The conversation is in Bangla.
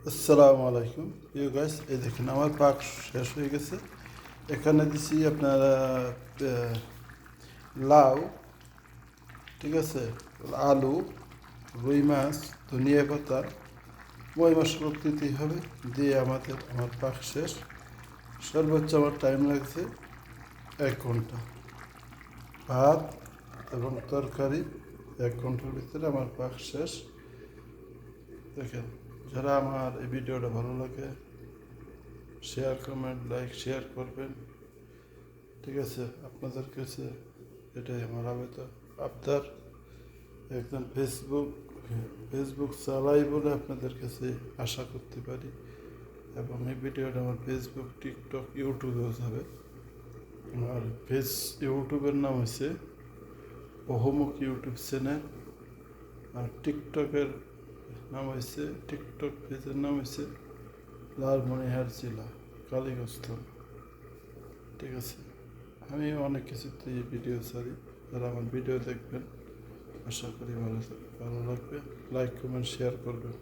আসসালামু আলাইকুম ইউ গাইস, এই দেখেন আমার পাক শেষ হয়ে গেছে। এখানে দিছি আপনার লাউ, ঠিক আছে, আলু, রুই মাছ, ধনিয়া পাতা, ময় মশলা দিতেই হবে। দিয়ে আমার পাক শেষ। সর্বোচ্চ আমার টাইম লাগছে 1 ঘন্টা। ভাত এবং তরকারি 1 ঘন্টার ভিতরে আমার পাক শেষ। দেখেন, যারা আমার এই ভিডিওটা ভালো লাগে শেয়ার, কমেন্ট, লাইক, শেয়ার করবেন। ঠিক আছে, আপনাদের কাছে এটাই আমার আবেদন, আবদার। একজন ফেসবুক চালাই বলে আপনাদের কাছে আশা করতে পারি। এবং এই ভিডিওটা আমার ফেসবুক, টিকটক, ইউটিউবেও যাবে। আমার ইউটিউবের নাম হচ্ছে বহুমুখ ইউটিউব চ্যানেল। আর টিকটক পেজের নাম হচ্ছে লালমনিরহাট জেলা, কালীগঞ্জ। ঠিক আছে, আমি অনেক কিছুতে ভিডিও ছাড়ি। যারা আমার ভিডিও দেখবেন আশা করি ভালো লাগবে। লাইক, কমেন্ট, শেয়ার করবেন।